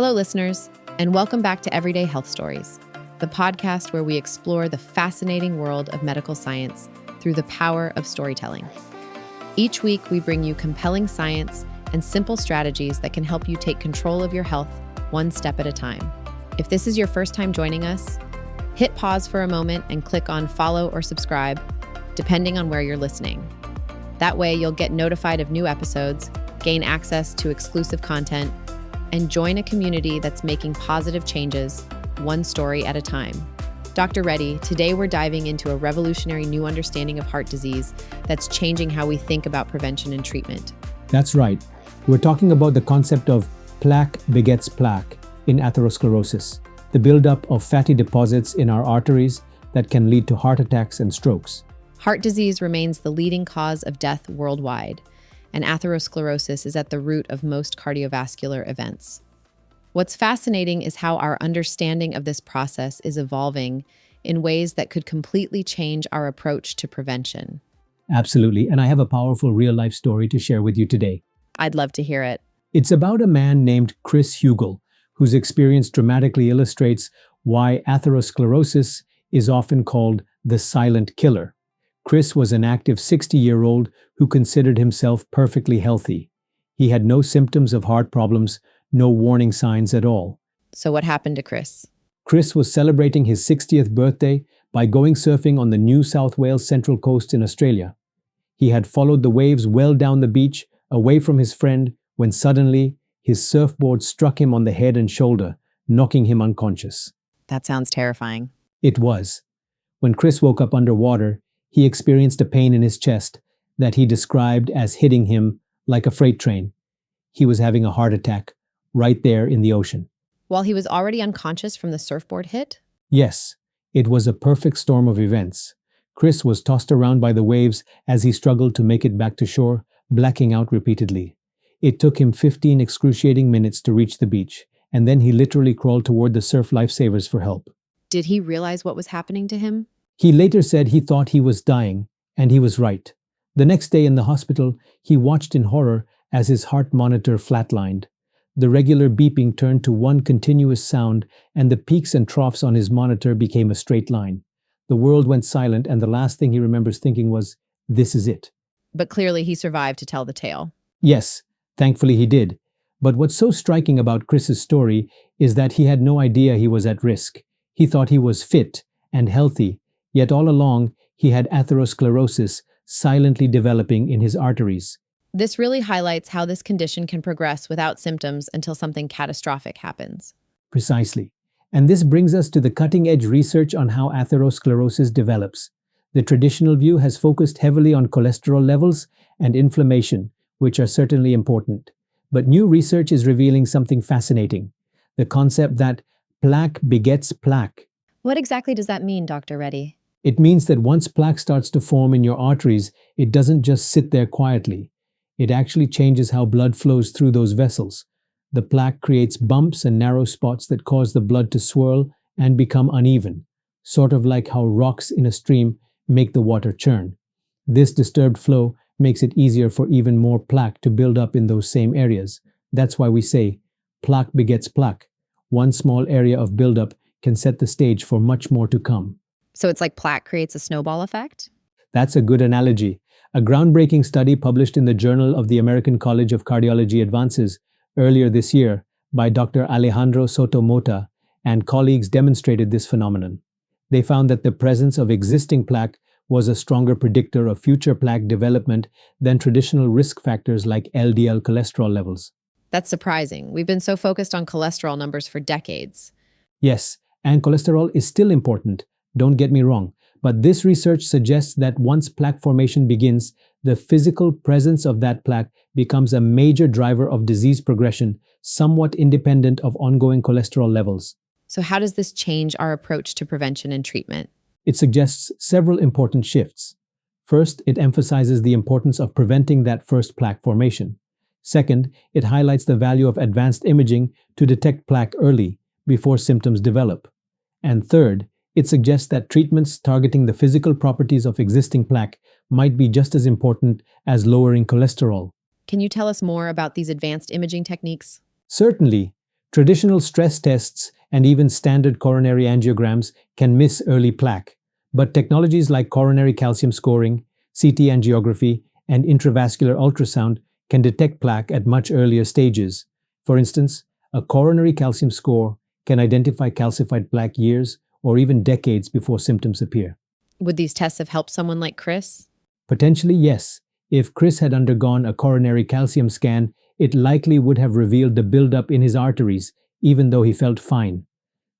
Hello, listeners, and welcome back to Everyday Health Stories, the podcast where we explore the fascinating world of medical science through the power of storytelling. Each week, we bring you compelling science and simple strategies that can help you take control of your health one step at a time. If this is your first time joining us, hit pause for a moment and click on follow or subscribe, depending on where you're listening. That way, you'll get notified of new episodes, gain access to exclusive content, and join a community that's making positive changes, one story at a time. Dr. Reddy, today we're diving into a revolutionary new understanding of heart disease that's changing how we think about prevention and treatment. That's right. We're talking about the concept of plaque begets plaque in atherosclerosis, the buildup of fatty deposits in our arteries that can lead to heart attacks and strokes. Heart disease remains the leading cause of death worldwide, and atherosclerosis is at the root of most cardiovascular events. What's fascinating is how our understanding of this process is evolving in ways that could completely change our approach to prevention. Absolutely, and I have a powerful real-life story to share with you today. I'd love to hear it. It's about a man named Chris Hewgill, whose experience dramatically illustrates why atherosclerosis is often called the silent killer. Chris was an active 60-year-old who considered himself perfectly healthy. He had no symptoms of heart problems, no warning signs at all. So what happened to Chris? Chris was celebrating his 60th birthday by going surfing on the New South Wales Central Coast in Australia. He had followed the waves well down the beach, away from his friend, when suddenly his surfboard struck him on the head and shoulder, knocking him unconscious. That sounds terrifying. It was. When Chris woke up underwater, he experienced a pain in his chest that he described as hitting him like a freight train. He was having a heart attack right there in the ocean. While he was already unconscious from the surfboard hit? Yes, it was a perfect storm of events. Chris was tossed around by the waves as he struggled to make it back to shore, blacking out repeatedly. It took him 15 excruciating minutes to reach the beach, and then he literally crawled toward the surf lifesavers for help. Did he realize what was happening to him? He later said he thought he was dying, and he was right. The next day in the hospital, he watched in horror as his heart monitor flatlined. The regular beeping turned to one continuous sound, and the peaks and troughs on his monitor became a straight line. The world went silent, and the last thing he remembers thinking was, "This is it." But clearly he survived to tell the tale. Yes, thankfully he did. But what's so striking about Chris's story is that he had no idea he was at risk. He thought he was fit and healthy, yet all along he had atherosclerosis silently developing in his arteries. This really highlights how this condition can progress without symptoms until something catastrophic happens. Precisely. And this brings us to the cutting-edge research on how atherosclerosis develops. The traditional view has focused heavily on cholesterol levels and inflammation, which are certainly important. But new research is revealing something fascinating: the concept that plaque begets plaque. What exactly does that mean, Dr. Reddy? It means that once plaque starts to form in your arteries, it doesn't just sit there quietly. It actually changes how blood flows through those vessels. The plaque creates bumps and narrow spots that cause the blood to swirl and become uneven, sort of like how rocks in a stream make the water churn. This disturbed flow makes it easier for even more plaque to build up in those same areas. That's why we say, plaque begets plaque. One small area of buildup can set the stage for much more to come. So it's like plaque creates a snowball effect? That's a good analogy. A groundbreaking study published in the Journal of the American College of Cardiology Advances earlier this year by Dr. Alejandro Soto-Mota and colleagues demonstrated this phenomenon. They found that the presence of existing plaque was a stronger predictor of future plaque development than traditional risk factors like LDL cholesterol levels. That's surprising. We've been so focused on cholesterol numbers for decades. Yes, and cholesterol is still important, don't get me wrong, but this research suggests that once plaque formation begins, the physical presence of that plaque becomes a major driver of disease progression, somewhat independent of ongoing cholesterol levels. So how does this change our approach to prevention and treatment? It suggests several important shifts. First, it emphasizes the importance of preventing that first plaque formation. Second, it highlights the value of advanced imaging to detect plaque early, before symptoms develop. And third, it suggests that treatments targeting the physical properties of existing plaque might be just as important as lowering cholesterol. Can you tell us more about these advanced imaging techniques? Certainly, Traditional stress tests and even standard coronary angiograms can miss early plaque, but technologies like coronary calcium scoring, CT angiography, and intravascular ultrasound can detect plaque at much earlier stages. For instance, a coronary calcium score can identify calcified plaque years or even decades before symptoms appear. Would these tests have helped someone like Chris? Potentially, yes. If Chris had undergone a coronary calcium scan, it likely would have revealed the buildup in his arteries, even though he felt fine.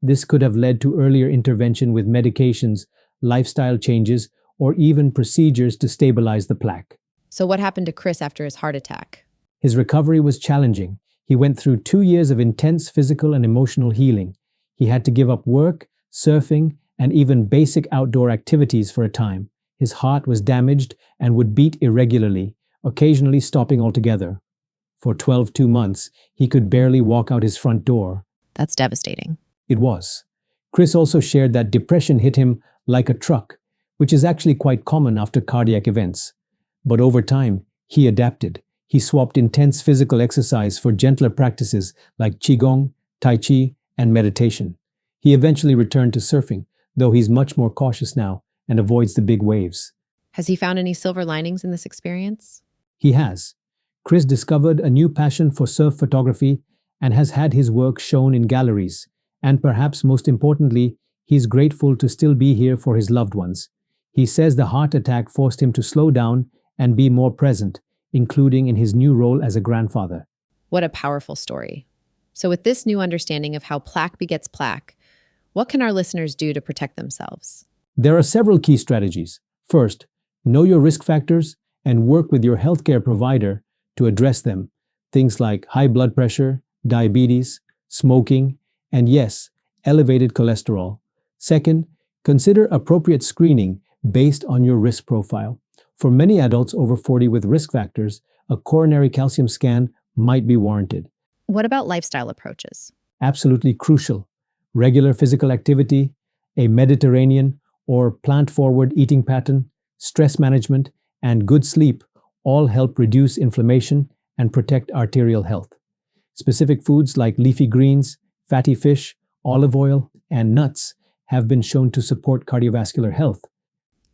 This could have led to earlier intervention with medications, lifestyle changes, or even procedures to stabilize the plaque. So what happened to Chris after his heart attack? His recovery was challenging. He went through 2 years of intense physical and emotional healing. He had to give up work, surfing, and even basic outdoor activities for a time. His heart was damaged and would beat irregularly, occasionally stopping altogether. For 2 months, he could barely walk out his front door. That's devastating. It was. Chris also shared that depression hit him like a truck, which is actually quite common after cardiac events. But over time, he adapted. He swapped intense physical exercise for gentler practices like Qigong, Tai Chi, and meditation. He eventually returned to surfing, though he's much more cautious now and avoids the big waves. Has he found any silver linings in this experience? He has. Chris discovered a new passion for surf photography and has had his work shown in galleries. And perhaps most importantly, he's grateful to still be here for his loved ones. He says the heart attack forced him to slow down and be more present, including in his new role as a grandfather. What a powerful story. So with this new understanding of how plaque begets plaque, what can our listeners do to protect themselves? There are several key strategies. First, know your risk factors and work with your healthcare provider to address them. Things like high blood pressure, diabetes, smoking, and yes, elevated cholesterol. Second, consider appropriate screening based on your risk profile. For many adults over 40 with risk factors, a coronary calcium scan might be warranted. What about lifestyle approaches? Absolutely crucial. Regular physical activity, a Mediterranean or plant-forward eating pattern, stress management, and good sleep all help reduce inflammation and protect arterial health. Specific foods like leafy greens, fatty fish, olive oil, and nuts have been shown to support cardiovascular health.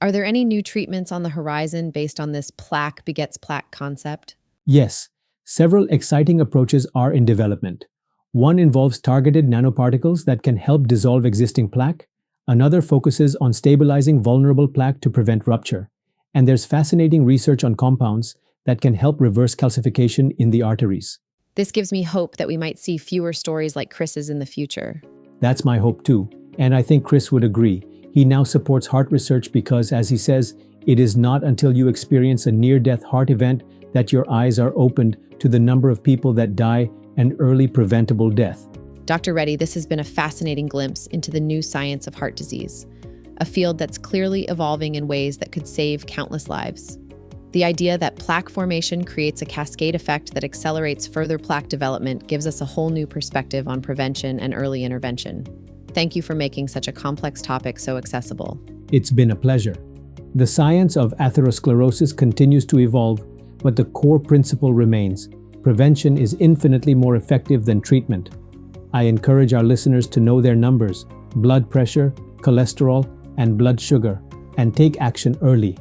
Are there any new treatments on the horizon based on this plaque begets plaque concept? Yes, several exciting approaches are in development. One involves targeted nanoparticles that can help dissolve existing plaque. Another focuses on stabilizing vulnerable plaque to prevent rupture. And there's fascinating research on compounds that can help reverse calcification in the arteries. This gives me hope that we might see fewer stories like Chris's in the future. That's my hope too, and I think Chris would agree. He now supports heart research because, as he says, it is not until you experience a near-death heart event that your eyes are opened to the number of people that die an early preventable death. Dr. Reddy, this has been a fascinating glimpse into the new science of heart disease, a field that's clearly evolving in ways that could save countless lives. The idea that plaque formation creates a cascade effect that accelerates further plaque development gives us a whole new perspective on prevention and early intervention. Thank you for making such a complex topic so accessible. It's been a pleasure. The science of atherosclerosis continues to evolve, but the core principle remains. Prevention is infinitely more effective than treatment. I encourage our listeners to know their numbers, blood pressure, cholesterol, and blood sugar, and take action early.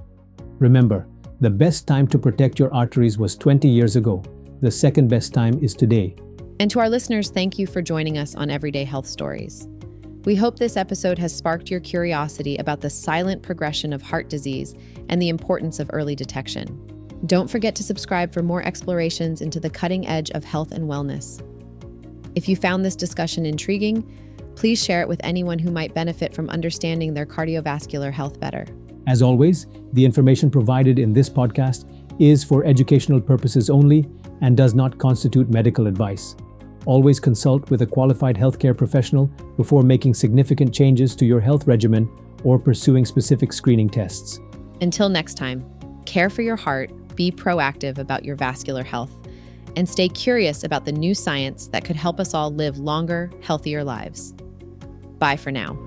Remember, the best time to protect your arteries was 20 years ago. The second best time is today. And to our listeners, thank you for joining us on Everyday Health Stories. We hope this episode has sparked your curiosity about the silent progression of heart disease and the importance of early detection. Don't forget to subscribe for more explorations into the cutting edge of health and wellness. If you found this discussion intriguing, please share it with anyone who might benefit from understanding their cardiovascular health better. As always, the information provided in this podcast is for educational purposes only and does not constitute medical advice. Always consult with a qualified healthcare professional before making significant changes to your health regimen or pursuing specific screening tests. Until next time, care for your heart, be proactive about your vascular health, and stay curious about the new science that could help us all live longer, healthier lives. Bye for now.